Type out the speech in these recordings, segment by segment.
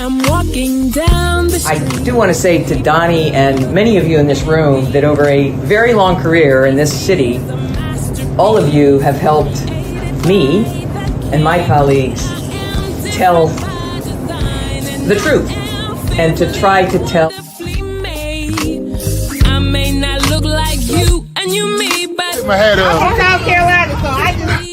I'm walking down the street. I do want to say to Doni and many of you in this room that over a very long career in this city, all of you have helped me and my colleagues tell the truth and to try to tell. I may not look like you and you me, but Get my head up. I'm from South Carolina, so I just...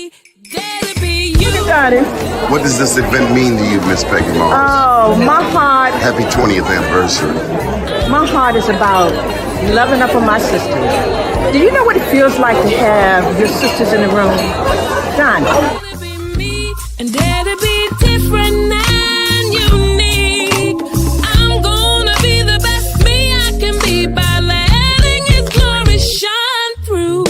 What does this event mean to you, Miss Peggy Mars? Oh, my heart, Happy 20th anniversary. my heart is about loving up on my sisters. Do you know what it feels like to have your sisters in the room? Don. And dare to be different and unique. I'm gonna be the best me I can be by letting His glory shine through.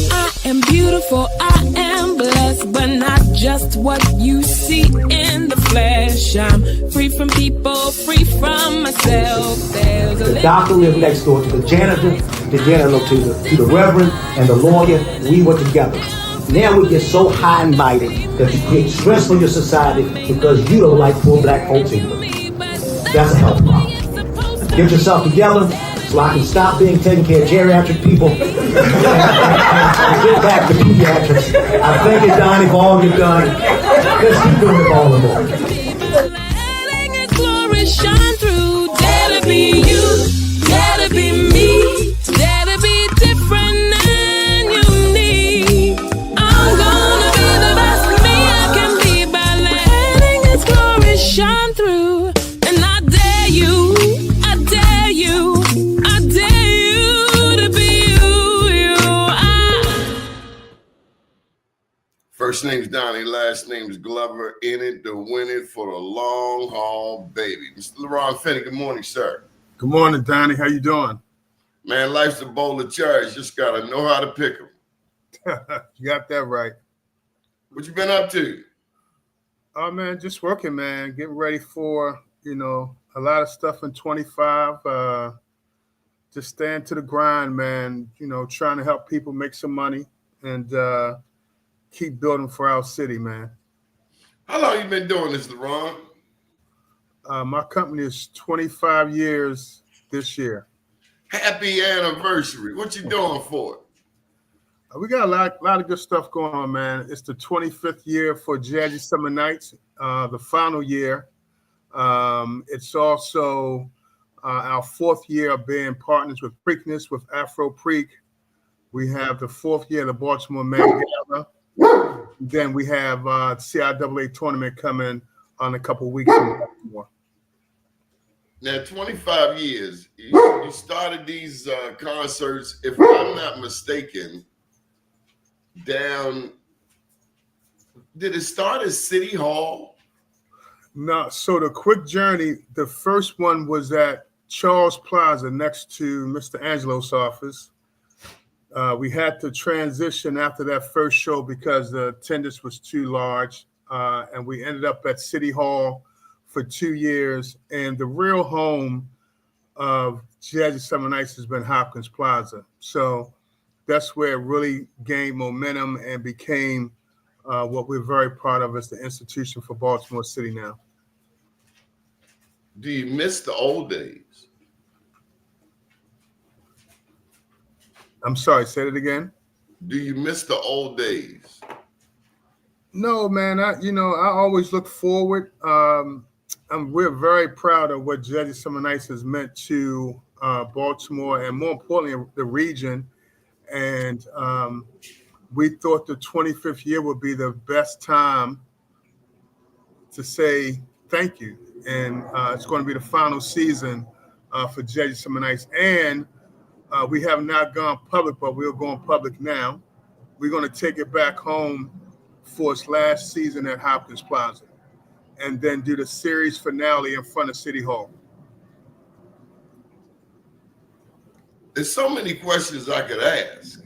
I am beautiful, I am blessed, but not just what you see in the flesh. I'm free from people, free from myself. There's a The doctor lived next door to the janitor to the reverend, and the lawyer. We were together. Now we get so high and mighty that you create stress for your society because you don't like poor black folks either. That's a health problem. Get yourself together so I can stop being taking care of geriatric people and get back to pediatrics. I thank you, Doni, for all you've done. Let's keep doing it for all the more. letting His glory shine through. Dare to be you, dare to be me, dare to be different and unique. I'm gonna be the best me I can be by letting His glory shine through. And I dare you, I dare you, I dare you to be you. First name's Doni, last name's Glover. In it to win it for the long haul, baby. Mr. LaRian Finney, good morning, sir. Good morning, Donnie. How you doing? Man, life's a bowl of cherries. Just gotta know how to pick them. You got that right. What you been up to? Oh, man, just working, man. Getting ready for, a lot of stuff in 25. Just staying to the grind, man. Trying to help people make some money and keep building for our city, man. How long you been doing this, LaRian? My company is 25 years this year. Happy anniversary. What you doing for it? We got a lot of good stuff going on, man. It's the 25th year for Jazzy Summer Nights, the final year. It's also our 4th year of being partners with Preakness, with Afro Preak. We have the 4th year of the Baltimore Man Gala. Then we have CIAA tournament coming on a couple of weeks from Baltimore. Now, 25 years. You started these concerts, if I'm not mistaken, did it start at City Hall? No, so the quick journey, the first one was at Charles Plaza next to Mr. Angelo's office. We had to transition after that first show because the attendance was too large, and we ended up at City Hall for 2 years. And the real home of Jazzy Summer Nights has been Hopkins Plaza. So that's where it really gained momentum and became what we're very proud of as the institution for Baltimore City now. Do you miss the old days? I'm sorry, say it again. Do you miss the old days? No, man. I always look forward. We're very proud of what Jazzy Summer Nights has meant to Baltimore and, more importantly, the region. And we thought the 25th year would be the best time to say thank you. And it's going to be the final season for Jazzy Summer Nights. And we have not gone public, but we're going public now. We're going to take it back home for its last season at Hopkins Plaza, and then do the series finale in front of City Hall. There's so many questions I could ask.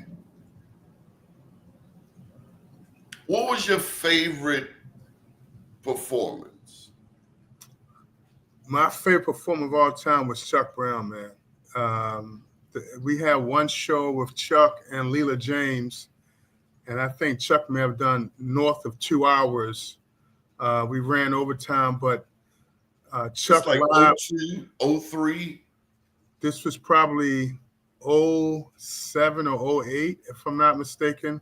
What was your favorite performance? My favorite performer of all time was Chuck Brown, man. We had one show with Chuck and Leela James, and I think Chuck may have done north of 2 hours. We ran overtime, but Chuck It's like Live. 02, 03. This was probably '07 or '08, if I'm not mistaken.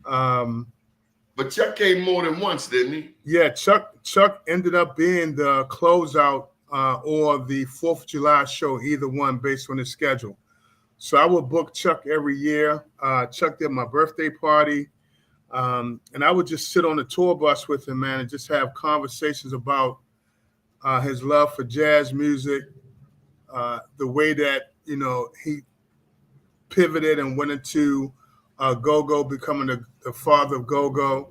But Chuck came more than once, didn't he? Yeah, Chuck ended up being the closeout or the 4th of July show, either one based on his schedule. So I would book Chuck every year. Chuck did my birthday party. And I would just sit on the tour bus with him, man, and just have conversations about his love for jazz music, the way that, he pivoted and went into go-go, becoming the father of go-go.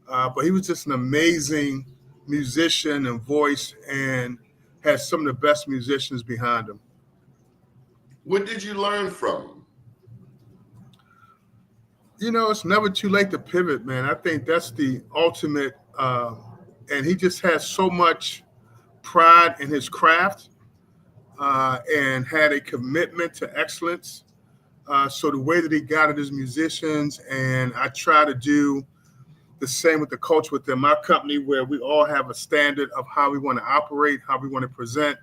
But he was just an amazing musician and voice, and had some of the best musicians behind him. What did you learn from him? It's never too late to pivot, man. I think that's the ultimate. And he just has so much pride in his craft and had a commitment to excellence. So the way that he guided his musicians, and I try to do the same with the coach within my company, where we all have a standard of how we want to operate, how we want to present,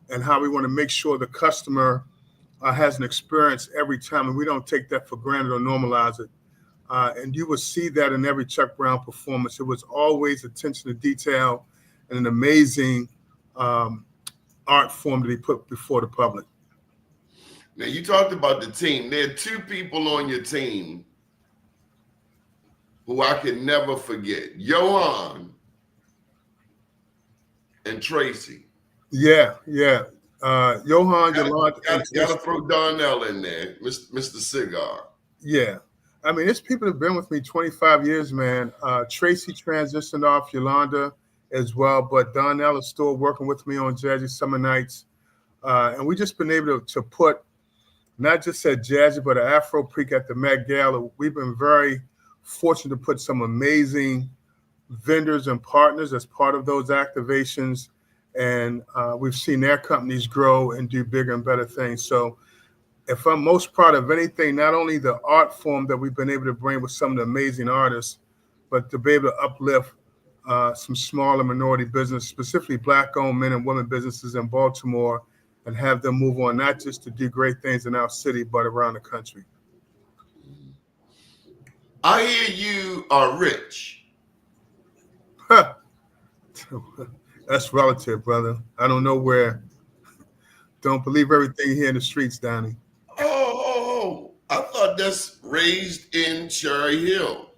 and how we want to make sure the customer has an experience every time, and we don't take that for granted or normalize it. And you will see that in every Chuck Brown performance. It was always attention to detail and an amazing art form that he put before the public. Now, you talked about the team. There are two people on your team who I can never forget, Johan and Tracy. Yeah. Johan, Yolanda. Gotta throw Darnell in there, Mr. Cigar. Yeah. I mean, it's people that have been with me 25 years, man. Tracy transitioned off Yolanda as well, but Darnell is still working with me on Jazzy Summer Nights. And we just been able to put not just at Jazzy, but at Afro Preak at the Met Gala. We've been very fortunate to put some amazing vendors and partners as part of those activations. And we've seen their companies grow and do bigger and better things. So if I'm most proud of anything, not only the art form that we've been able to bring with some of the amazing artists, but to be able to uplift some smaller minority business, specifically Black-owned men and women businesses in Baltimore, and have them move on, not just to do great things in our city, but around the country. I hear you are rich. That's relative, brother. I don't know where. Don't believe everything here in the streets, Donnie. Oh, I thought that's raised in Cherry Hill.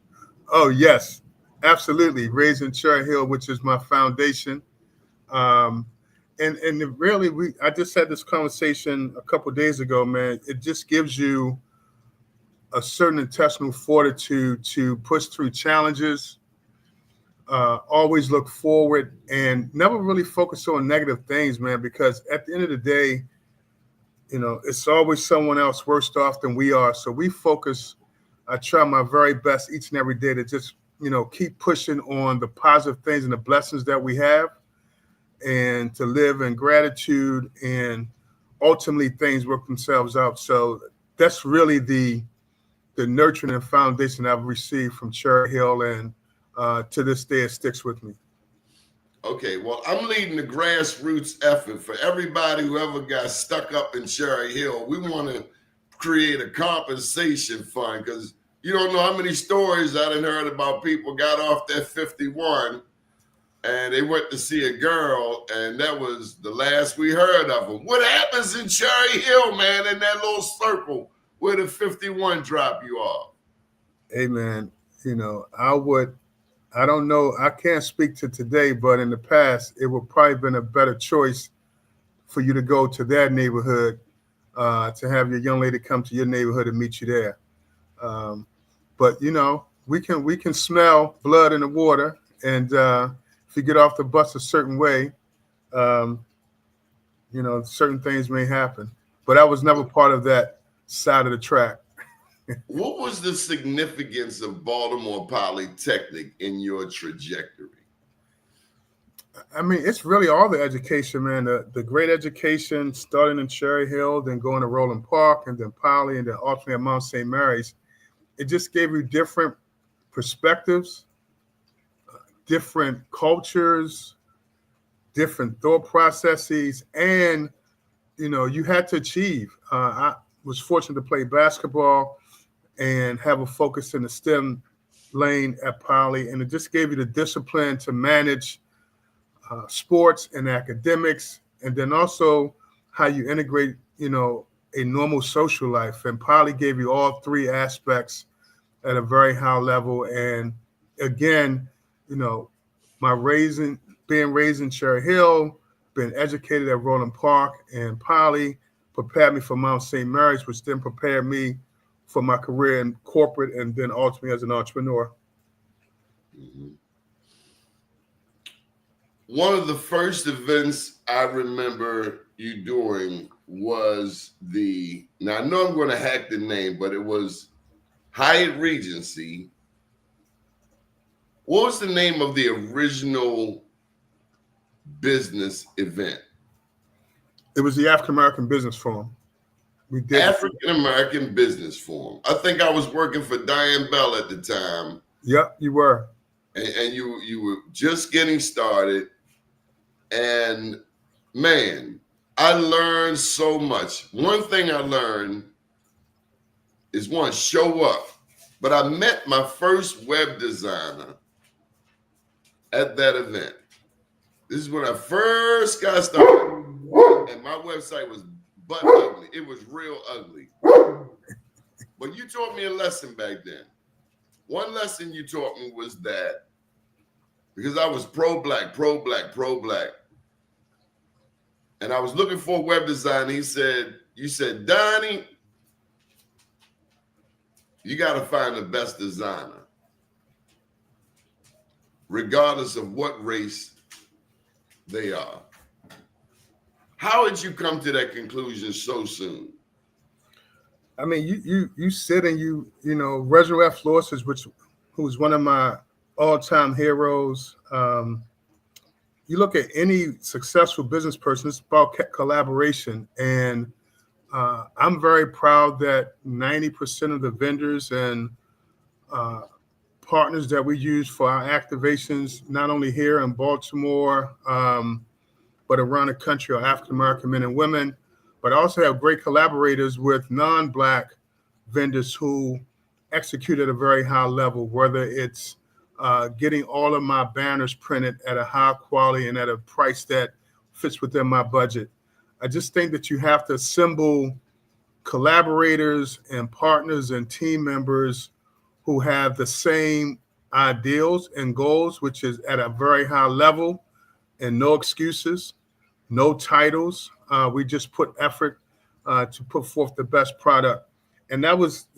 Oh, yes, absolutely. Raised in Cherry Hill, which is my foundation. And really, I just had this conversation a couple of days ago, man. It just gives you a certain intestinal fortitude to push through challenges, always look forward, and never really focus on negative things, man, because at the end of the day, it's always someone else worse off than we are. So we focus. I try my very best each and every day to just, keep pushing on the positive things and the blessings that we have, and to live in gratitude, and ultimately things work themselves out. So that's really the nurturing and foundation I've received from Cherry Hill, and to this day it sticks with me. Okay, well, I'm leading the grassroots effort for everybody who ever got stuck up in Cherry Hill. We want to create a compensation fund, because you don't know how many stories I done heard about people got off that 51 and they went to see a girl, and that was the last we heard of them. What happens in Cherry Hill, man, in that little circle where the 51 drop you off? Hey, man, I don't know. I can't speak to today, but in the past, it would probably been a better choice for you to go to that neighborhood, to have your young lady come to your neighborhood and meet you there. But we can smell blood in the water, and if you get off the bus a certain way, certain things may happen. But I was never part of that side of the track. What was the significance of Baltimore Polytechnic in your trajectory? I mean, it's really all the education, man. The great education, starting in Cherry Hill, then going to Roland Park, and then Poly, and then ultimately at Mount St. Mary's. It just gave you different perspectives, different cultures, different thought processes, and you had to achieve. I was fortunate to play basketball and have a focus in the STEM lane at Poly, and it just gave you the discipline to manage sports and academics, and then also how you integrate, a normal social life. And Poly gave you all three aspects at a very high level. And again, my being raised in Cherry Hill, being educated at Roland Park and Poly prepared me for Mount St. Mary's, which then prepared me for my career in corporate and then ultimately as an entrepreneur. Mm-hmm. One of the first events I remember you doing was now I know I'm going to hack the name, but it was Hyatt Regency. What was the name of the original business event? It was the African American Business Forum. We did African American Business Forum. I think I was working for Diane Bell at the time. Yep, you were. And you were just getting started. And man, I learned so much. One thing I learned is show up. But I met my first web designer at that event. This is when I first got started. And my website was butt ugly. It was real ugly. But you taught me a lesson back then. One lesson you taught me was that, because I was pro-black. And I was looking for a web designer. You said, Doni, you got to find the best designer, regardless of what race they are. How did you come to that conclusion so soon? I mean, you sit and Reginald F. Lawson, who's one of my all-time heroes. You look at any successful business person, it's about collaboration. And I'm very proud that 90% of the vendors and partners that we use for our activations, not only here in Baltimore, but around the country, are African-American men and women, but I also have great collaborators with non-Black vendors who execute at a very high level, whether it's getting all of my banners printed at a high quality and at a price that fits within my budget. I just think that you have to assemble collaborators and partners and team members who have the same ideals and goals, which is at a very high level, and no excuses, no titles. We just put effort to put forth the best product. And that was,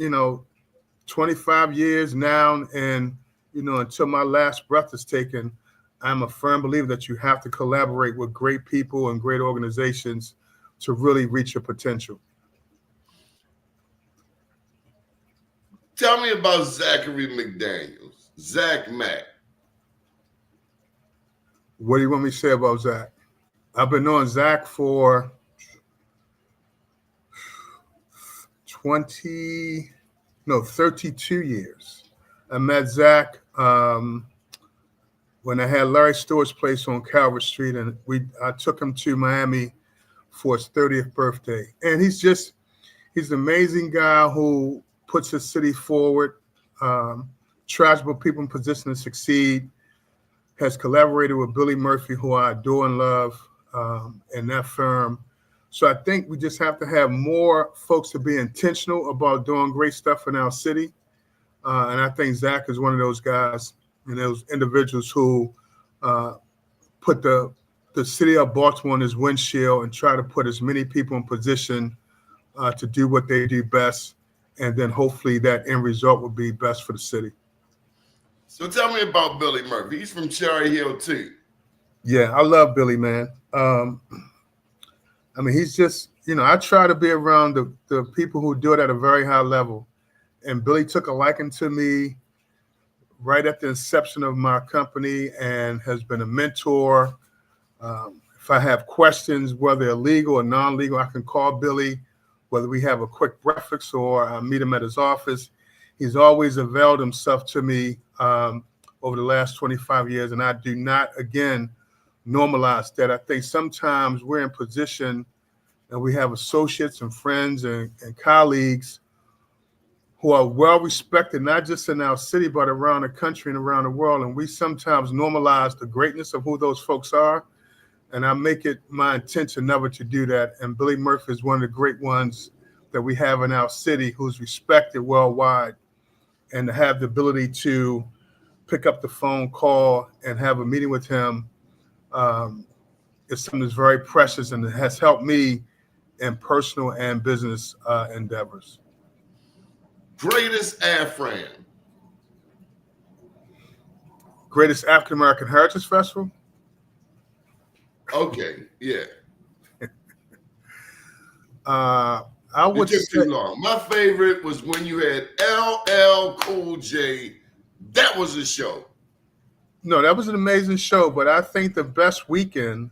25 years now. And, until my last breath is taken, I'm a firm believer that you have to collaborate with great people and great organizations to really reach your potential. Tell me about Zachary McDaniels, Zach Mack. What do you want me to say about Zach? I've been knowing Zach for 32 years. I met Zach when I had Larry Stewart's place on Calvert Street, and I took him to Miami for his 30th birthday. And he's an amazing guy who puts his city forward, tries to put people in position to succeed, has collaborated with Billy Murphy, who I adore and love, and that firm. So I think we just have to have more folks to be intentional about doing great stuff in our city. And I think Zach is one of those guys and those individuals who put the city of Baltimore on his windshield and try to put as many people in position to do what they do best. And then hopefully that end result will be best for the city. So tell me about Billy Murphy. He's from Cherry Hill too. Yeah, I love Billy, man. He's just, I try to be around the people who do it at a very high level. And Billy took a liking to me right at the inception of my company and has been a mentor. If I have questions, whether they're legal or non-legal, I can call Billy, whether we have a quick breakfast or I meet him at his office. He's always availed himself to me over the last 25 years. And I do not, again, normalize that. I think sometimes we're in position and we have associates and friends and colleagues who are well respected, not just in our city, but around the country and around the world. And we sometimes normalize the greatness of who those folks are. And I make it my intention never to do that. And Billy Murphy is one of the great ones that we have in our city who's respected worldwide. And to have the ability to pick up the phone, call, and have a meeting with him is something that's very precious and it has helped me in personal and business endeavors. Greatest Afran. Greatest African American Heritage Festival? Okay, yeah. I would it took say too long. My favorite was when you had LL Cool J. That was a show. No, that was an amazing show, but I think the best weekend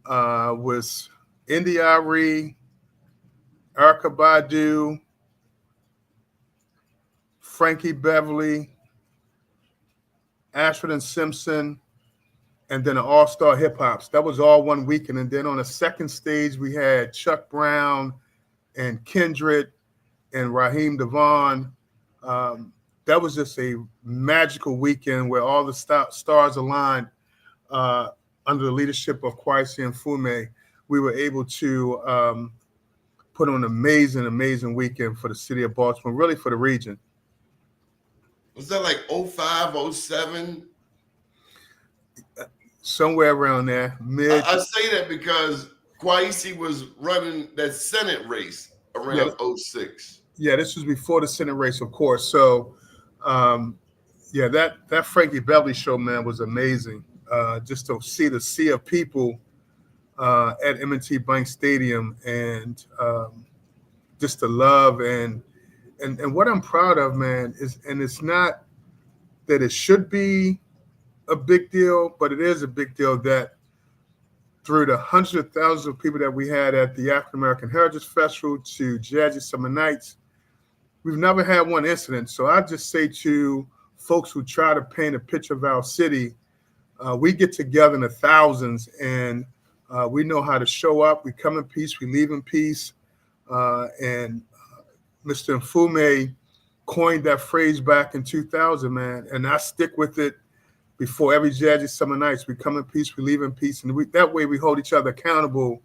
was Indy Ari, Erykah Badu, Frankie Beverly, Ashford and Simpson, and then the All-Star Hip Hops. That was all one weekend. And then on the second stage, we had Chuck Brown and Kindred and Raheem Devon. That was just a magical weekend where all the stars aligned under the leadership of Kwesi and Fume. We were able to put on an amazing, amazing weekend for the city of Baltimore, really for the region. Was that like 05, 07? Somewhere around there. I say that because Kwesi was running that Senate race around 06. Yeah, this was before the Senate race, of course. So, that Frankie Beverly show, man, was amazing. Just to see the sea of people at M&T Bank Stadium and just the love and what I'm proud of, man, is, and it's not that it should be a big deal, but it is a big deal that through the hundreds of thousands of people that we had at the African American Heritage Festival to Jazzy Summer Nights, we've never had one incident. So I just say to folks who try to paint a picture of our city, we get together in the thousands and we know how to show up. We come in peace, we leave in peace. And Mr. Mfume coined that phrase back in 2000, man, and I stick with it before every Jazzy Summer Nights. We come in peace, we leave in peace, and that way we hold each other accountable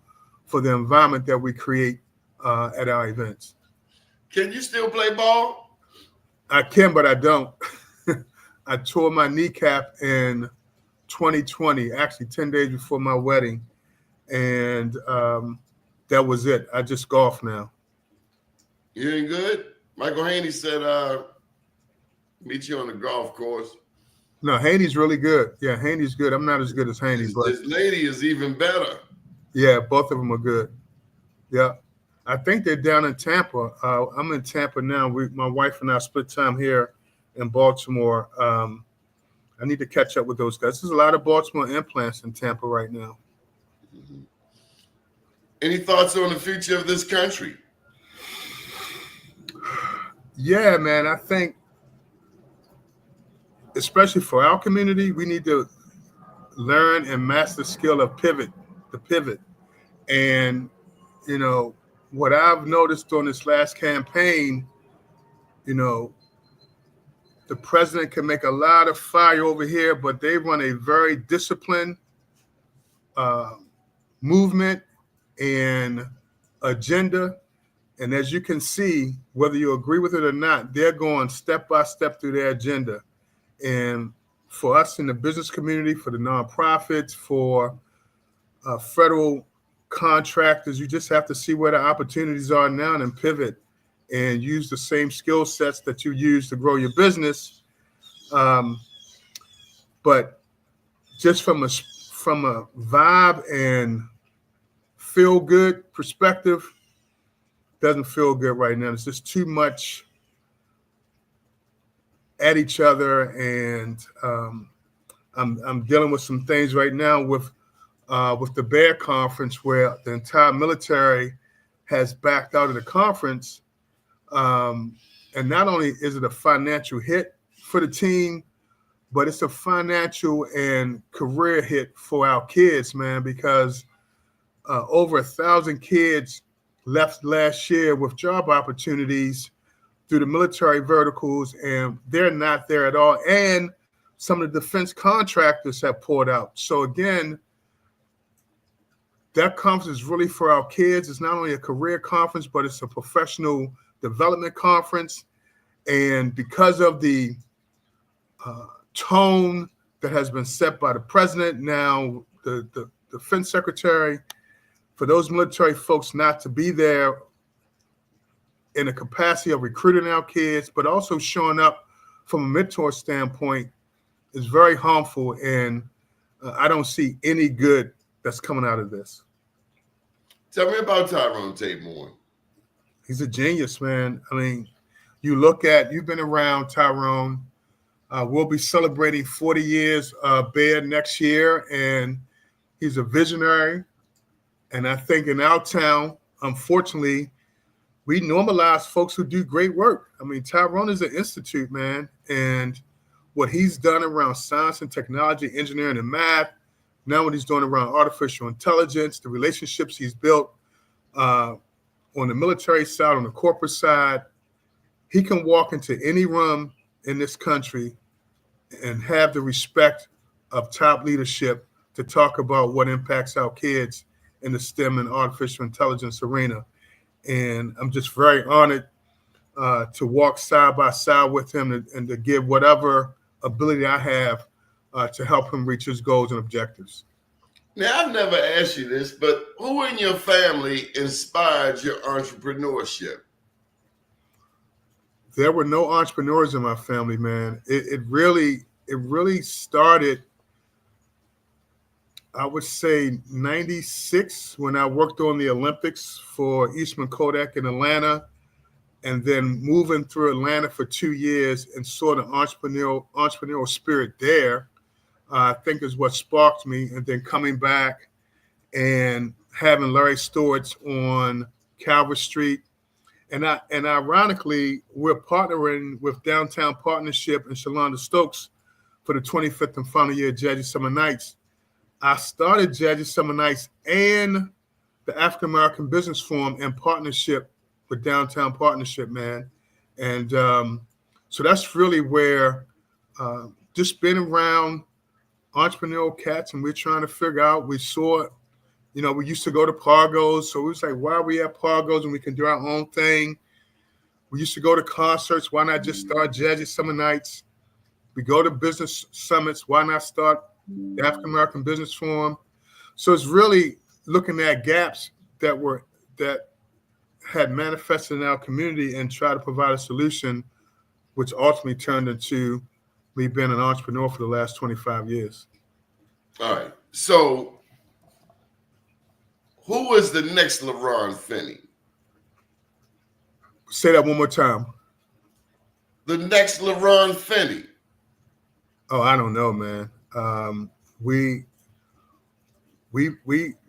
for the environment that we create at our events. Can you still play ball? I can, but I don't. I tore my kneecap in 2020, actually 10 days before my wedding, and that was it. I just golf now. You ain't good? Michael Haney said, meet you on the golf course. No, Haney's really good. Yeah, Haney's good. I'm not as good as Haney, but this lady is even better. Yeah, both of them are good. Yeah. I think they're down in Tampa. I'm in Tampa now. My wife and I split time here in Baltimore. I need to catch up with those guys. There's a lot of Baltimore implants in Tampa right now. Mm-hmm. Any thoughts on the future of this country? Yeah, man, I think especially for our community, we need to learn and master the skill of pivot. And, what I've noticed on this last campaign, the president can make a lot of fire over here, but they run a very disciplined movement and agenda. And as you can see, whether you agree with it or not, they're going step by step through their agenda. And for us in the business community, for the nonprofits, for federal contractors, you just have to see where the opportunities are now and pivot and use the same skill sets that you use to grow your business. But just from a vibe and feel good perspective, doesn't feel good right now. It's just too much at each other, and I'm dealing with some things right now with the Bear Conference, where the entire military has backed out of the conference, and not only is it a financial hit for the team, but it's a financial and career hit for our kids, man, because over 1,000 kids left last year with job opportunities through the military verticals, and they're not there at all. And some of the defense contractors have poured out. So again, that conference is really for our kids. It's not only a career conference, but it's a professional development conference. And because of the tone that has been set by the president, now the defense secretary, for those military folks not to be there in the capacity of recruiting our kids, but also showing up from a mentor standpoint is very harmful. And I don't see any good that's coming out of this. Tell me about Tyrone Tate Moore. He's a genius, man. I mean, you've been around Tyrone. We'll be celebrating 40 years Baird next year, and he's a visionary. And I think in our town, unfortunately, we normalize folks who do great work. I mean, Tyrone is an institute, man. And what he's done around science and technology, engineering and math, now what he's doing around artificial intelligence, the relationships he's built on the military side, on the corporate side, he can walk into any room in this country and have the respect of top leadership to talk about what impacts our kids in the STEM and artificial intelligence arena. And I'm just very honored to walk side by side with him and to give whatever ability I have to help him reach his goals and objectives. Now, I've never asked you this, but who in your family inspired your entrepreneurship? There were no entrepreneurs in my family, man. It really started, I would say, 96 when I worked on the Olympics for Eastman Kodak in Atlanta, and then moving through Atlanta for 2 years and saw the entrepreneurial spirit there, I think is what sparked me. And then coming back and having Larry Stewart's on Calvert Street. And ironically, we're partnering with Downtown Partnership and Shalonda Stokes for the 25th and final year of Jazzy Summer Nights. I started Jazzy Summer Nights and the African American Business Forum in partnership with Downtown Partnership, man. And so that's really where just being around entrepreneurial cats, and we're trying to figure out, we saw, we used to go to Pargos. So we was like, why are we at Pargos and we can do our own thing? We used to go to concerts. Why not just start Jazzy Summer Nights? We go to business summits. Why not start the African American Business Forum? So it's really looking at gaps that had manifested in our community and try to provide a solution, which ultimately turned into me being an entrepreneur for the last 25 years. All right. So who was the next LaRian Finney? Say that one more time. The next LaRian Finney. Oh, I don't know, man. We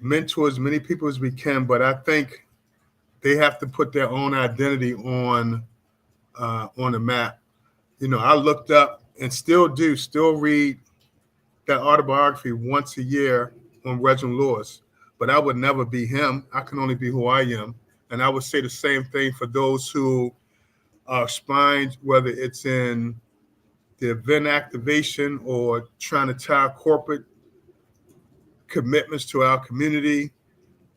mentor as many people as we can, but I think they have to put their own identity on the map. I looked up and still read that autobiography once a year on Reginald Lewis, but I would never be him. I can only be who I am. And I would say the same thing for those who are spined, whether it's in the event activation or trying to tie corporate commitments to our community.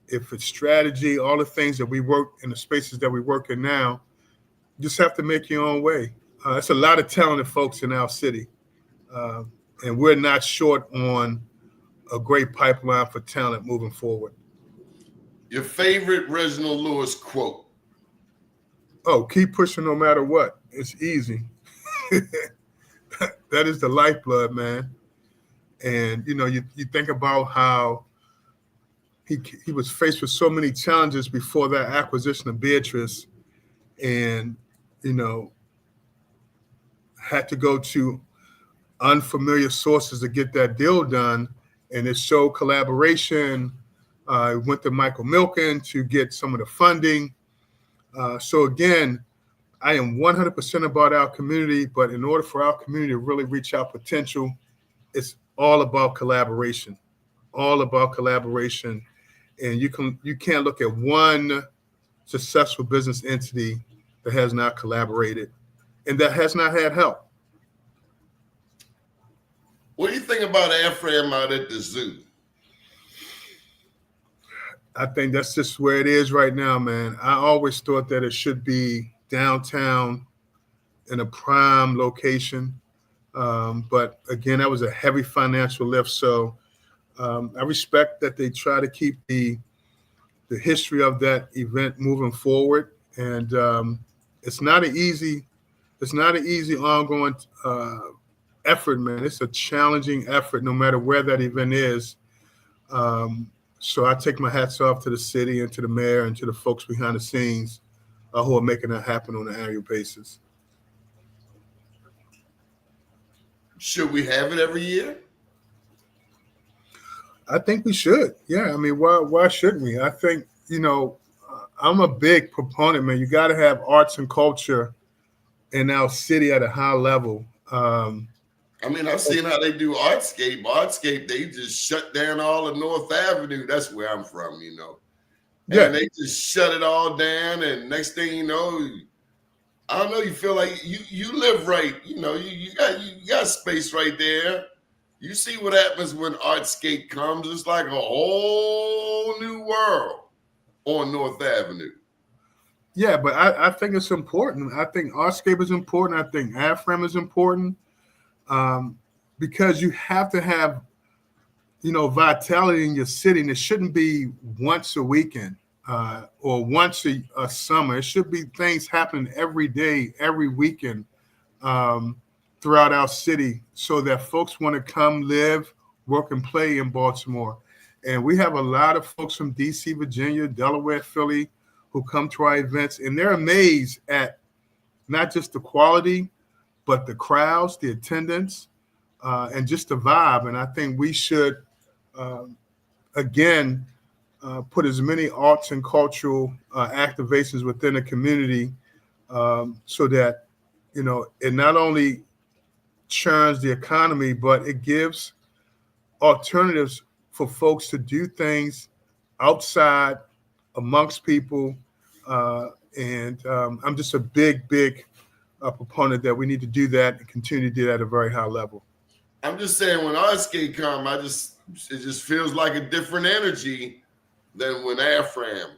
If it's strategy, all the things that we work in, the spaces that we work in now, you just have to make your own way. It's a lot of talented folks in our city, and we're not short on a great pipeline for talent moving forward. Your favorite Reginald Lewis quote? Oh, keep pushing no matter what. It's easy. That is the lifeblood, man. And, you think about how he was faced with so many challenges before that acquisition of Beatrice, and, had to go to unfamiliar sources to get that deal done. And it showed collaboration. Went to Michael Milken to get some of the funding. So again, I am 100% about our community, but in order for our community to really reach our potential, it's all about collaboration, all about collaboration. And you can't look at one successful business entity that has not collaborated and that has not had help. What do you think about Ephraim out at the zoo? I think that's just where it is right now, man. I always thought that it should be downtown in a prime location. But again, that was a heavy financial lift. So I respect that they try to keep the history of that event moving forward. And it's not an easy ongoing effort, man. It's a challenging effort no matter where that event is. So I take my hats off to the city and to the mayor and to the folks behind the scenes who are making that happen on an annual basis. Should we have it every year? I think we should. Yeah, I mean, why shouldn't we? I think, I'm a big proponent, man. You got to have arts and culture in our city at a high level. I mean, I've seen how they do Artscape. Artscape, they just shut down all of North Avenue. That's where I'm from, And Yeah. they just shut it all down. And next thing you know, I don't know, you feel like you live right. You got space right there. You see what happens when Artscape comes. It's like a whole new world on North Avenue. Yeah, but I think it's important. I think Artscape is important. I think AFRAM is important. Because you have to have, vitality in your city, and it shouldn't be once a weekend or once a summer. It should be things happening every day, every weekend throughout our city, so that folks want to come live, work, and play in Baltimore. And we have a lot of folks from DC, Virginia, Delaware, Philly, who come to our events, and they're amazed at not just the quality, but the crowds, the attendance, and just the vibe. And I think we should, again, put as many arts and cultural activations within the community so that, it not only churns the economy, but it gives alternatives for folks to do things outside amongst people. And I'm just a big proponent that we need to do that and continue to do that at a very high level. I'm just saying, when Artscape come, it just feels like a different energy than when AFRAM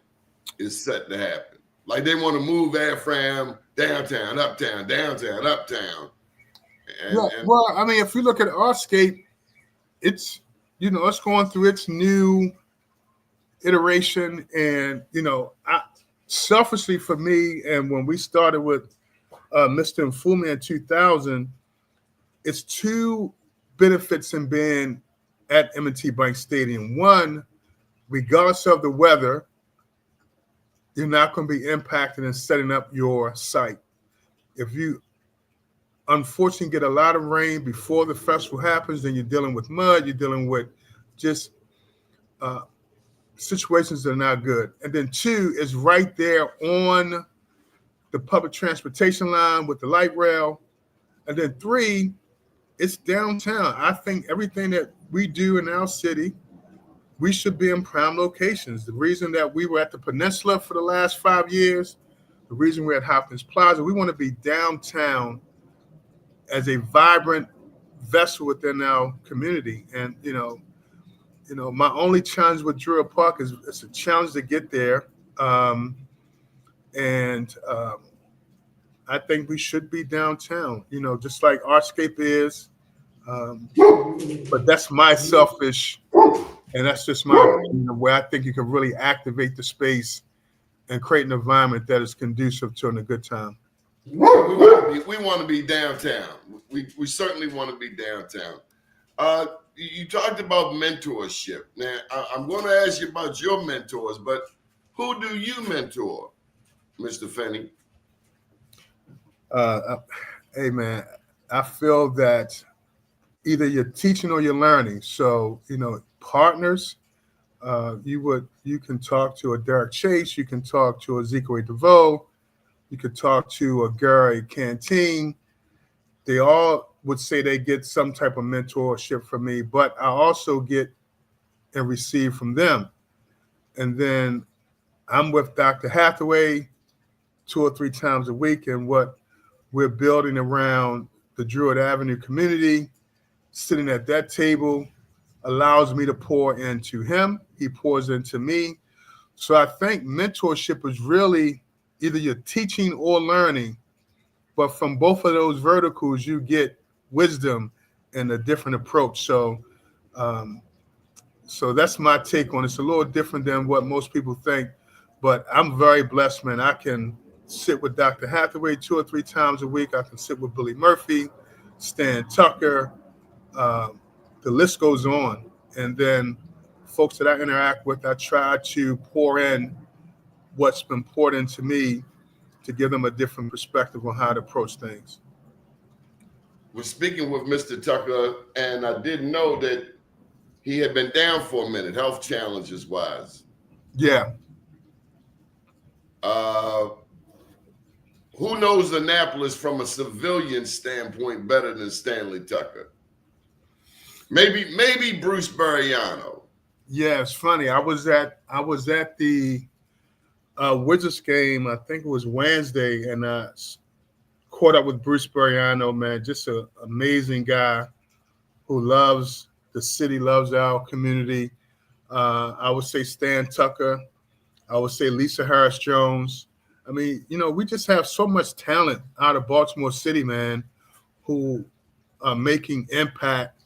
is set to happen. Like they want to move AFRAM downtown, uptown, downtown, uptown. Well, I mean, if you look at Artscape, it's it's going through its new iteration, and selfishly for me, and when we started with Mr. Mfume in 2000, it's two benefits in being at M&T Bank Stadium. One, regardless of the weather, you're not going to be impacted in setting up your site. If you unfortunately get a lot of rain before the festival happens, then you're dealing with mud, you're dealing with just situations that are not good. And then two, is right there on the public transportation line with the light rail. And then three, it's downtown. I think everything that we do in our city, we should be in prime locations. The reason that we were at the Peninsula for the last 5 years, the reason we're at Hopkins Plaza, we want to be downtown as a vibrant vessel within our community. And, my only challenge with Druid Park is it's a challenge to get there. I think we should be downtown, just like Artscape is. But that's my selfish, and that's just my opinion, where I think you can really activate the space and create an environment that is conducive to a good time. We want to be downtown. We certainly want to be downtown. You talked about mentorship. Now, I'm going to ask you about your mentors, but who do you mentor, Mr. Finney? Hey, man, I feel that either you're teaching or you're learning. So, partners, you can talk to a Derek Chase, you can talk to a Ezekiel DeVoe, You could talk to a Gary Canteen. They all would say they get some type of mentorship from me, but I also get and receive from them. And then I'm with Dr. Hathaway 2 or 3 times a week, and what we're building around the Druid Avenue community, sitting at that table allows me to pour into him. He pours into me. So I think mentorship is really either you're teaching or learning, but from both of those verticals, you get wisdom and a different approach. So that's my take on it. It's a little different than what most people think, but I'm very blessed, man. I can sit with Dr. Hathaway 2 or 3 times a week. I can sit with Billy Murphy, Stan Tucker. The list goes on. And then folks that I interact with, I try to pour in what's been poured into me to give them a different perspective on how to approach things. We're speaking with Mr. Tucker, and I didn't know that he had been down for a minute, health challenges wise. Yeah. Who knows Annapolis from a civilian standpoint better than Stanley Tucker? Maybe Bruce Buriano. Yeah, it's funny. I was at the Wizards game. I think it was Wednesday, and I caught up with Bruce Buriano. Man, just an amazing guy who loves the city, loves our community. I would say Stan Tucker. I would say Lisa Harris Jones. I mean, we just have so much talent out of Baltimore City, man, who are making impact,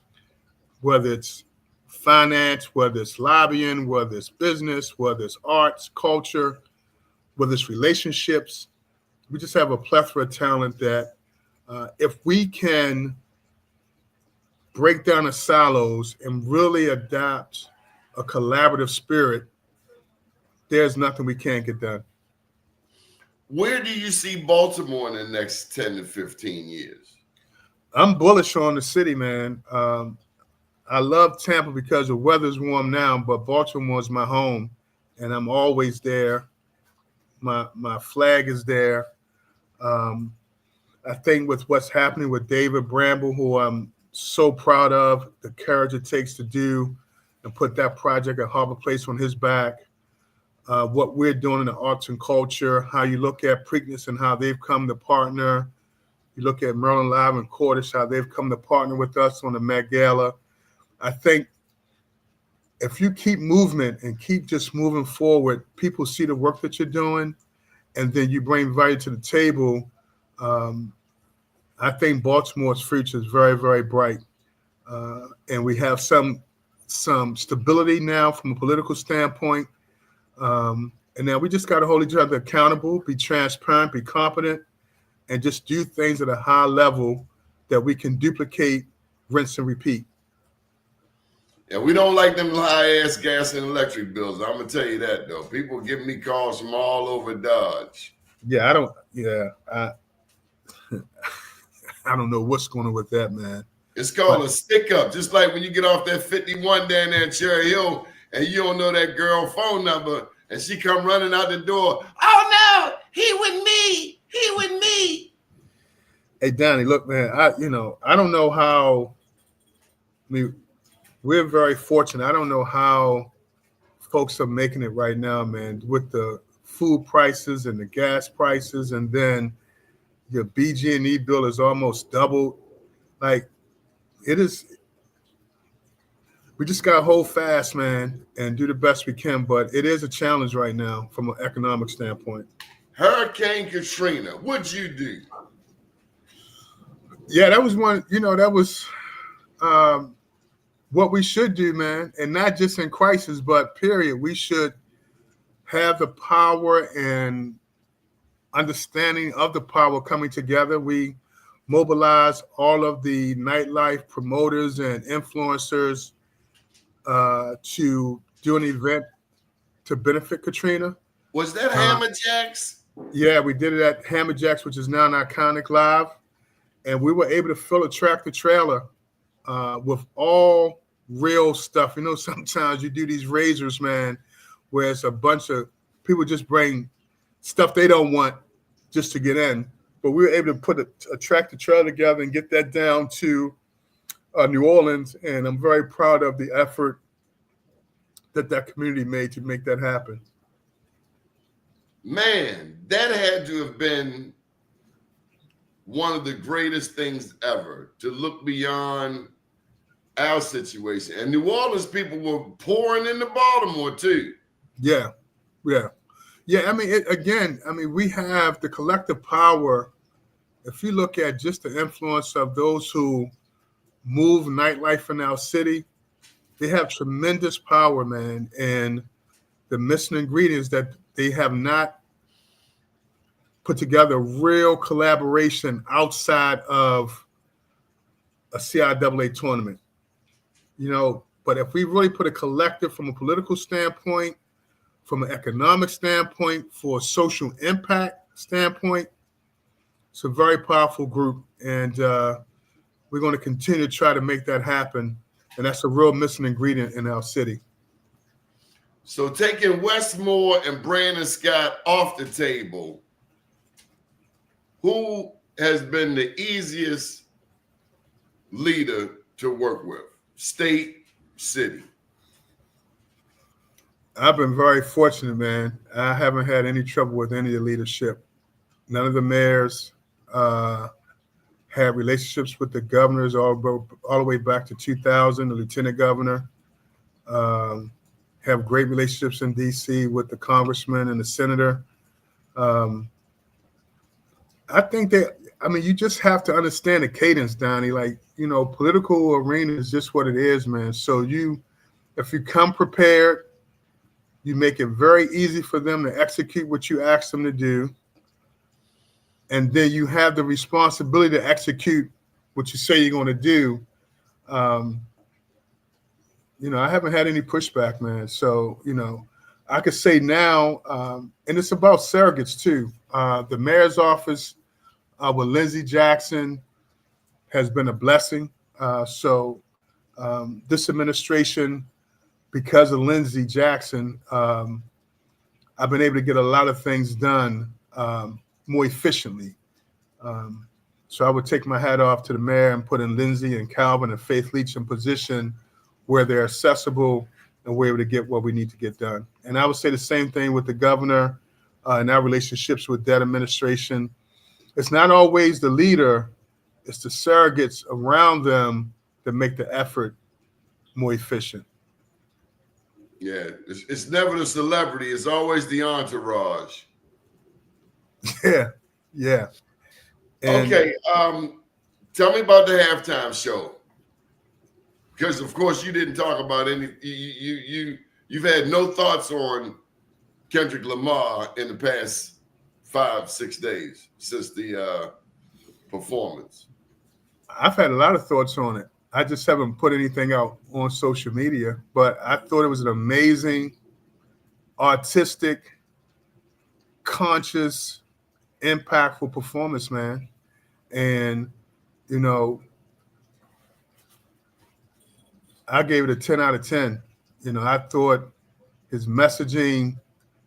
whether it's finance, whether it's lobbying, whether it's business, whether it's arts, culture, whether it's relationships. We just have a plethora of talent that if we can break down the silos and really adopt a collaborative spirit, there's nothing we can't get done. Where do you see Baltimore in the next 10 to 15 years? I'm bullish on the city, man. I love Tampa because the weather's warm now, but Baltimore is my home, and I'm always there. My flag is there. I think with what's happening with David Bramble, who I'm so proud of, the courage it takes to do and put that project at Harbor Place on his back, what we're doing in the arts and culture, how you look at Preakness and how they've come to partner. You look at Maryland Live and Cordish, how they've come to partner with us on the Met Gala. I think if you keep movement and keep just moving forward, people see the work that you're doing, and then you bring value to the table. I think Baltimore's future is very, very bright. And we have some stability now from a political standpoint. And now we just got to hold each other accountable, be transparent, be competent, and just do things at a high level that we can duplicate, rinse, and repeat. Yeah, we don't like them high-ass gas and electric bills. I'm going to tell you that, though. People give me calls from all over Dodge. Yeah, I don't know what's going on with that, man. It's called a stick-up, just like when you get off that 51 down there in Cherry Hill and you don't know that girl phone number and she come running out the door. Oh, no, he with me. He with me. Hey, Donnie, look, man, I don't know how – we're very fortunate. I don't know how folks are making it right now, man, with the food prices and the gas prices, and then your BG&E bill is almost doubled. Like, it is – we just got to hold fast, man, and do the best we can. But it is a challenge right now from an economic standpoint. Hurricane Katrina, what'd you do? Yeah, that was one – that was what we should do, man, and not just in crisis, but period. We should have the power and understanding of the power coming together. We mobilize all of the nightlife promoters and influencers to do an event to benefit Katrina. Was that Hammer Jacks? Yeah, we did it at Hammer Jacks, which is now an iconic live, and we were able to fill a tractor trailer with all real stuff. Sometimes you do these razors, man, where it's a bunch of people just bring stuff they don't want just to get in. But we were able to put a tractor trailer together and get that down to New Orleans. And I'm very proud of the effort that community made to make that happen. Man, that had to have been one of the greatest things ever, to look beyond our situation. And New Orleans people were pouring into Baltimore too. Yeah. I mean, we have the collective power. If you look at just the influence of those who move nightlife in our city, they have tremendous power, man. And the missing ingredients that they have not put together real collaboration outside of a CIAA tournament. But if we really put a collective from a political standpoint, from an economic standpoint, for a social impact standpoint, it's a very powerful group. And we're going to continue to try to make that happen. And that's a real missing ingredient in our city. So taking Westmore and Brandon Scott off the table, who has been the easiest leader to work with? State, city? I've been very fortunate, man. I haven't had any trouble with any of the leadership. None of the mayors had relationships with the governors all the way back to 2000, the lieutenant governor. Have great relationships in D.C. with the congressman and the senator. I think you just have to understand the cadence, Donnie. Political arena is just what it is, man. So if you come prepared, you make it very easy for them to execute what you ask them to do. And then you have the responsibility to execute what you say you're going to do. I haven't had any pushback, man. So, I could say now, and it's about surrogates too. The mayor's office with Lindsey Jackson has been a blessing. This administration, because of Lindsey Jackson, I've been able to get a lot of things done more efficiently. So I would take my hat off to the mayor and put in Lindsey and Calvin and Faith Leach in position where they're accessible and we're able to get what we need to get done. And I would say the same thing with the governor and our relationships with that administration. It's not always the leader, it's the surrogates around them that make the effort more efficient. Yeah, it's never the celebrity, it's always the entourage. Yeah. And okay, tell me about the halftime show. Because of course you didn't talk about any. You've had no thoughts on Kendrick Lamar in the past 5-6 days since the performance. I've had a lot of thoughts on it. I just haven't put anything out on social media, but I thought it was an amazing, artistic, conscious, impactful performance, man. And, I gave it a 10 out of 10. I thought his messaging,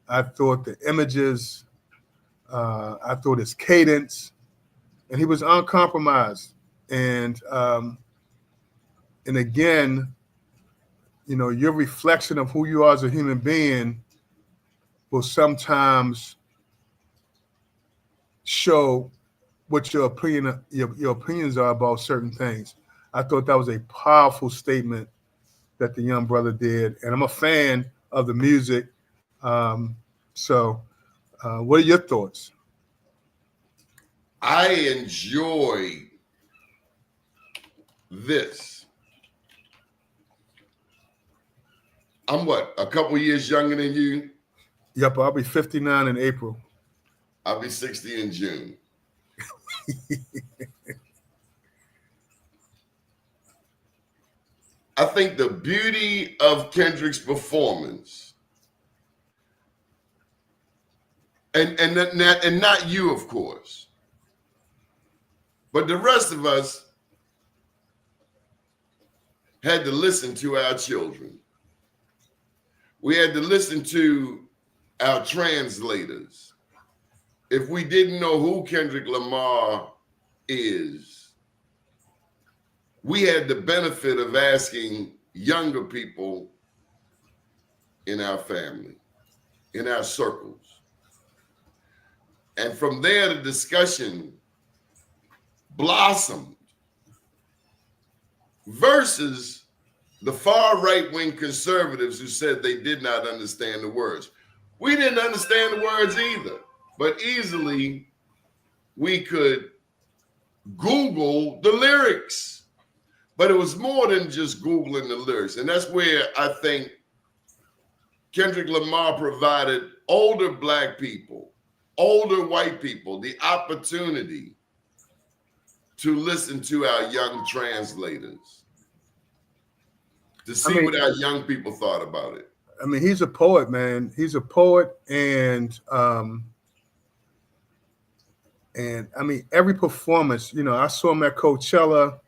I thought the images, I thought his cadence, and he was uncompromised. And again, your reflection of who you are as a human being will sometimes show what your opinions are about certain things. I thought that was a powerful statement that the young brother did, and I'm a fan of the music. So, what are your thoughts? I enjoy this. I'm a couple years younger than you? Yep, I'll be 59 in April. I'll be 60 in June. I think the beauty of Kendrick's performance, and not you, of course, but the rest of us had to listen to our children. We had to listen to our translators. if we didn't know who Kendrick Lamar is, we had the benefit of asking younger people in our family, in our circles. And from there, the discussion blossomed versus the far right-wing conservatives who said they did not understand the words. We didn't understand the words either, but easily we could Google the lyrics. But it was more than just Googling the lyrics. And that's where I think Kendrick Lamar provided older Black people, older white people, the opportunity to listen to our young translators, to see what our young people thought about it. I mean, he's a poet, man. He's a poet, and I mean, every performance, you know, I saw him at Coachella,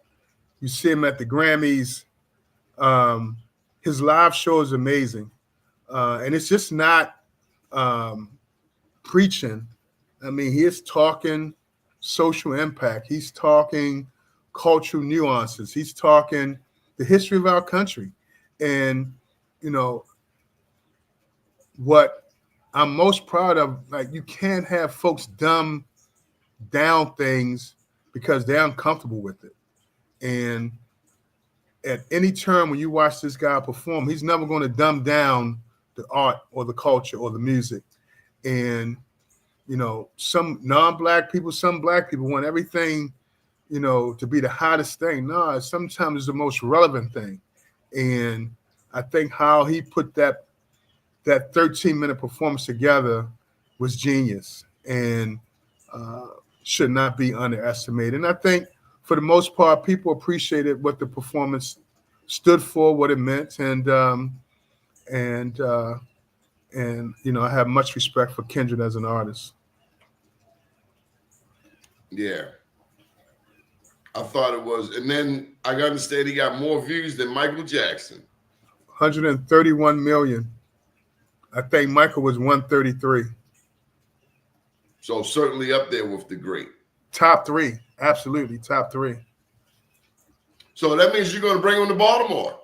you see him at the Grammys. His live show is amazing. And it's just not preaching. I mean, he is talking social impact. He's talking cultural nuances. He's talking the history of our country. And, you know, what I'm most proud of, like, you can't have folks dumb down things because they're uncomfortable with it. And at any turn when you watch this guy perform, he's never going to dumb down the art or the culture or the music. And, you know, some non-Black people, some Black people want everything, you know, to be the hottest thing. No, sometimes it's the most relevant thing. And I think how he put that 13-minute performance together was genius and should not be underestimated. And I think for the most part, people appreciated what the performance stood for, what it meant, and you know, I have much respect for Kendrick as an artist. Yeah, I thought it was, and then I understand he got more views than Michael Jackson. 131 million. I think Michael was 133. So certainly up there with the great. Top three, absolutely top three. So that means you're going to bring him to Baltimore.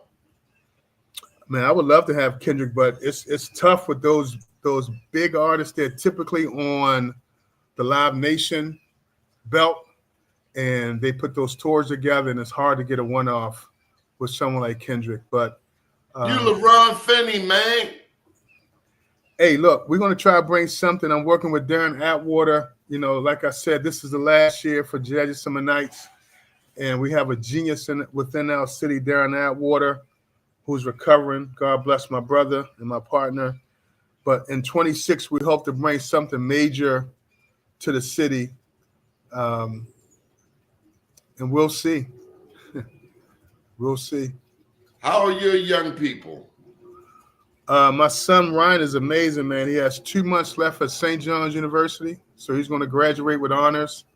Man, I would love to have Kendrick, but it's tough with those big artists. They're typically on the Live Nation belt, and they put those tours together, and it's hard to get a one-off with someone like Kendrick. But you LaRian Finney, man. Hey, look, we're going to try to bring something. I'm working with Darren Atwater. You know, like I said, this is the last year for Judges Summer Nights, and we have a genius within our city, Darren Atwater, who's recovering. God bless my brother and my partner. But in 26, we hope to bring something major to the city, and we'll see. We'll see. How are your young people? My son Ryan is amazing, man. He has 2 months left at St. John's University, so he's going to graduate with honors.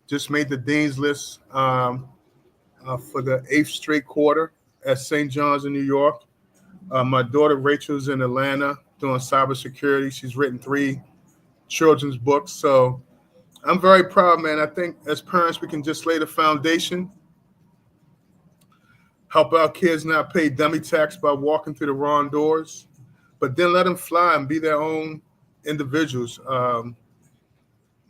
Just made the dean's list for the 8th straight quarter at St. John's in New York. My daughter Rachel's in Atlanta doing cybersecurity. She's written 3 children's books. So I'm very proud, man. I think as parents, we can just lay the foundation, help our kids not pay dummy tax by walking through the wrong doors, but then let them fly and be their own individuals.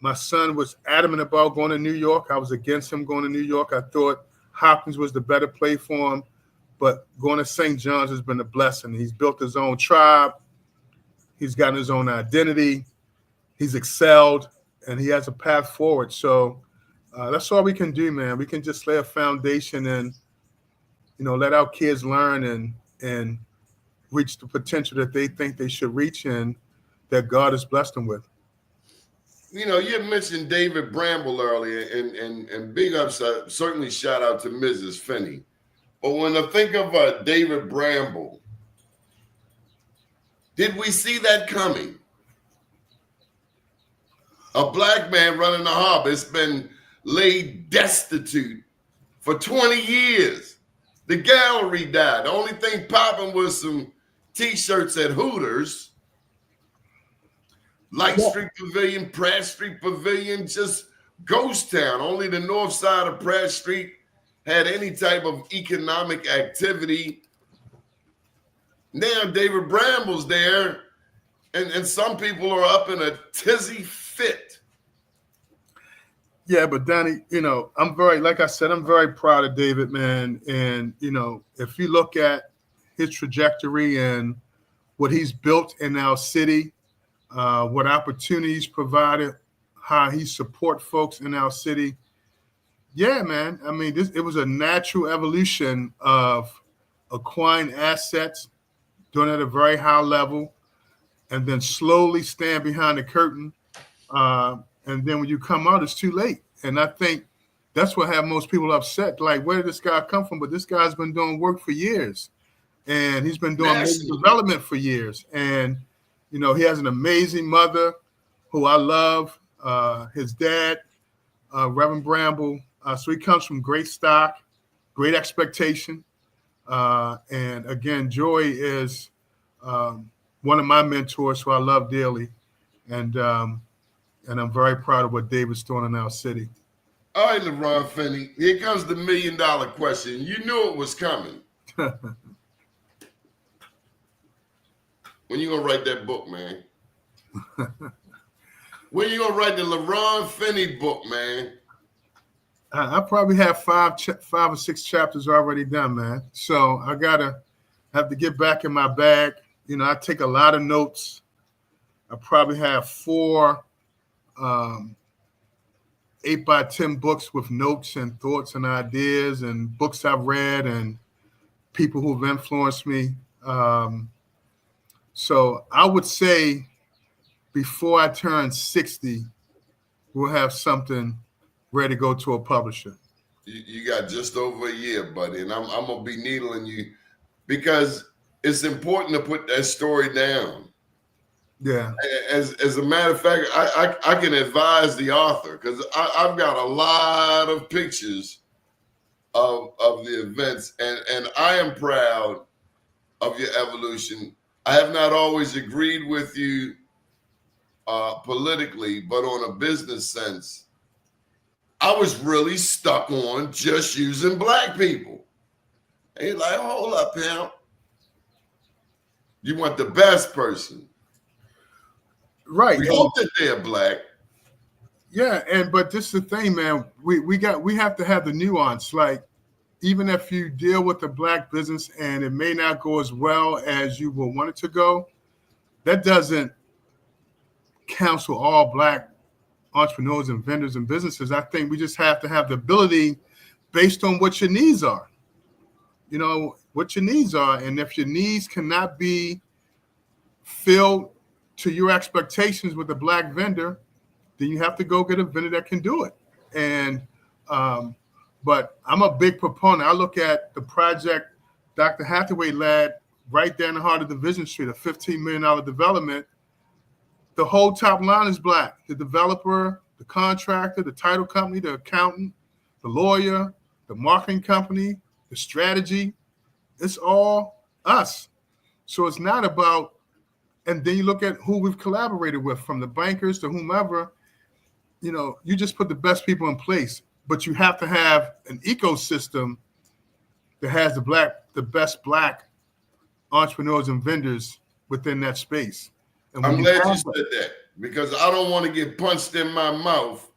My son was adamant about going to New York. I was against him going to New York. I thought Hopkins was the better play for him, but going to St. John's has been a blessing. He's built his own tribe. He's gotten his own identity. He's excelled, and he has a path forward. So that's all we can do, man. We can just lay a foundation and, you know, let our kids learn and reach the potential that they think they should reach and that God has blessed them with. You know, you mentioned David Bramble earlier, and big ups, certainly shout out to Mrs. Finney. But when I think of David Bramble, did we see that coming? A Black man running the harbor has been laid destitute for 20 years. The gallery died. The only thing popping was some T-shirts at Hooters. Light Street Pavilion, Pratt Street Pavilion, just ghost town. Only the north side of Pratt Street had any type of economic activity. Now David Bramble's there, and some people are up in a tizzy fit. Yeah, but Donnie, I'm very proud of David, man. And, if you look at his trajectory and what he's built in our city, what opportunities provided, how he support folks in our city. Yeah, man. I mean, it was a natural evolution of acquiring assets, doing it at a very high level, and then slowly stand behind the curtain. And then when you come out, it's too late. And I think that's what had most people upset. Like, where did this guy come from? But this guy's been doing work for years. And he's been doing development for years. And, he has an amazing mother who I love, his dad, Reverend Bramble. So he comes from great stock, great expectation. And again, Joy is one of my mentors who I love dearly. And I'm very proud of what David's doing in our city. All right, LaRian Finney, here comes the $1 million question. You knew it was coming. When you gonna write that book, man? When you gonna write the LaRian Finney book, man? I probably have 5 or 6 chapters already done, man. So I have to get back in my bag. I take a lot of notes. I probably have 4 8x10 books with notes and thoughts and ideas and books I've read and people who've influenced me. So I would say before I turn 60, we'll have something ready to go to a publisher. You got just over a year, buddy, and I'm gonna be needling you because it's important to put that story down. Yeah. As a matter of fact, I can advise the author because I've got a lot of pictures of the events, and I am proud of your evolution. I have not always agreed with you politically, but on a business sense, I was really stuck on just using black people. And you're like, hold up, pimp. You want the best person. Right. We hope that they're black. Yeah, but this is the thing, man. We have to have the nuance. Like, even if you deal with the black business and it may not go as well as you will want it to go, that doesn't counsel all black entrepreneurs and vendors and businesses. I think we just have to have the ability based on what your needs are. What your needs are. And if your needs cannot be filled to your expectations with a black vendor, then you have to go get a vendor that can do it. And but I'm a big proponent. I look at the project Dr. Hathaway led right there in the heart of Division Street, a $15 million development. The whole top line is black. The developer, the contractor, the title company, the accountant, the lawyer, the marketing company, the strategy. It's all us. So it's not about, and then you look at who we've collaborated with, from the bankers to whomever, you just put the best people in place, but you have to have an ecosystem that has the best black entrepreneurs and vendors within that space. And I'm glad you said that, because I don't want to get punched in my mouth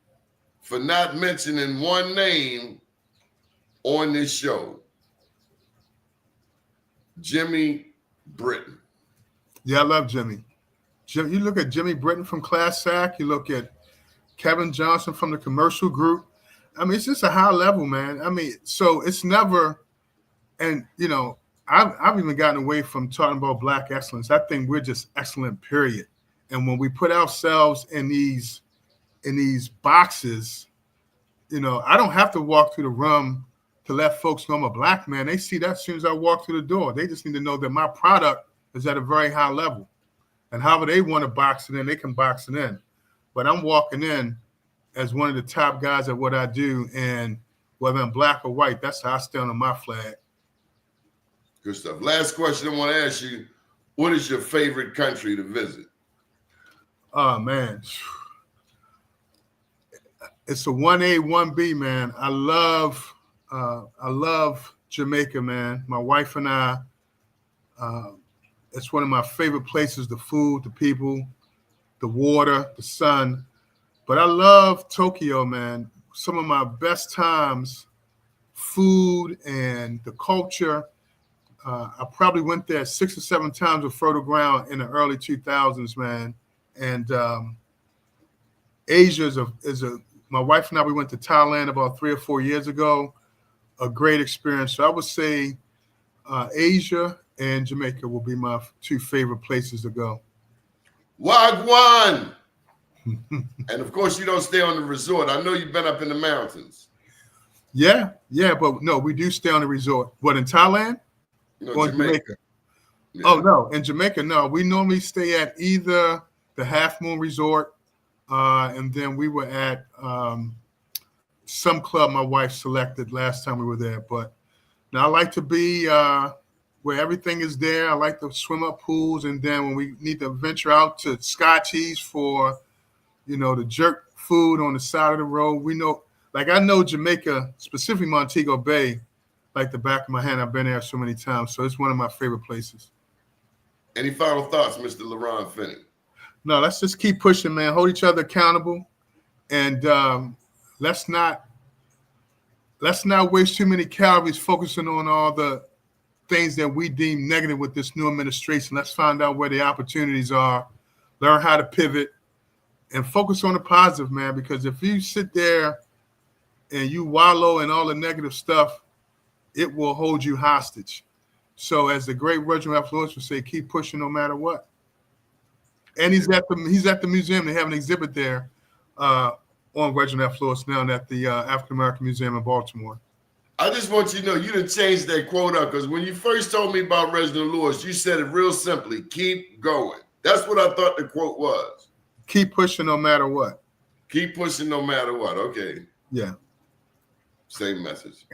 for not mentioning one name on this show. Jimmy Britton. Yeah, I love Jimmy. You look at Jimmy Britton from Class Act. You look at Kevin Johnson from the Commercial Group. I mean, it's just a high level, man. I mean, so it's never, and I've even gotten away from talking about black excellence. I think we're just excellent, period. And when we put ourselves in these boxes, I don't have to walk through the room to let folks know I'm a black man. They see that as soon as I walk through the door. They just need to know that my product is at a very high level. And however they want to box it in, they can box it in. But I'm walking in as one of the top guys at what I do. And whether I'm black or white, that's how I stand on my flag. Good stuff. Last question I want to ask you, what is your favorite country to visit? Oh man, it's a 1A, 1B, man. I love Jamaica, man. My wife and I. It's one of my favorite places. The food, the people, the water, the sun. But I love Tokyo, man. Some of my best times, food and the culture. I probably went there 6 or 7 times with Fertile Ground in the early 2000s, man. And Asia is a. My wife and I, we went to Thailand about 3 or 4 years ago. A great experience. So I would say Asia and Jamaica will be my 2 favorite places to go. Wagwan. And of course, you don't stay on the resort. I know you've been up in the mountains. Yeah, but no, we do stay on the resort. What, in Thailand? No, Or Jamaica? Yeah. Oh no, in Jamaica, no. We normally stay at either the Half Moon Resort, and then we were at some club my wife selected last time we were there. But now I like to be where everything is there. I like to swim up pools, and then when we need to venture out to Scotties for, the jerk food on the side of the road, we know. Like I know Jamaica, specifically Montego Bay, like the back of my hand. I've been there so many times, so it's one of my favorite places. Any final thoughts, Mr. LaRian Finney? No, let's just keep pushing, man. Hold each other accountable, and let's not waste too many calories focusing on all the things that we deem negative with this new administration. Let's find out where the opportunities are, learn how to pivot, and focus on the positive, man. Because if you sit there and you wallow in all the negative stuff, it will hold you hostage. So as the great Reginald F. Lewis would say, keep pushing no matter what. And he's at the museum. They have an exhibit there on Reginald F. Lewis now at the African American Museum in Baltimore. I just want you to know you done changed that quote up, because when you first told me about Reginald Lewis, you said it real simply, keep going. That's what I thought the quote was. Keep pushing no matter what. Keep pushing no matter what. Okay. Yeah. Same message.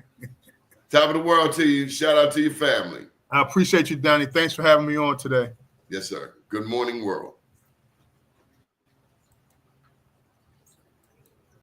Top of the world to you. Shout out to your family. I appreciate you, Donnie. Thanks for having me on today. Yes, sir. Good morning, world.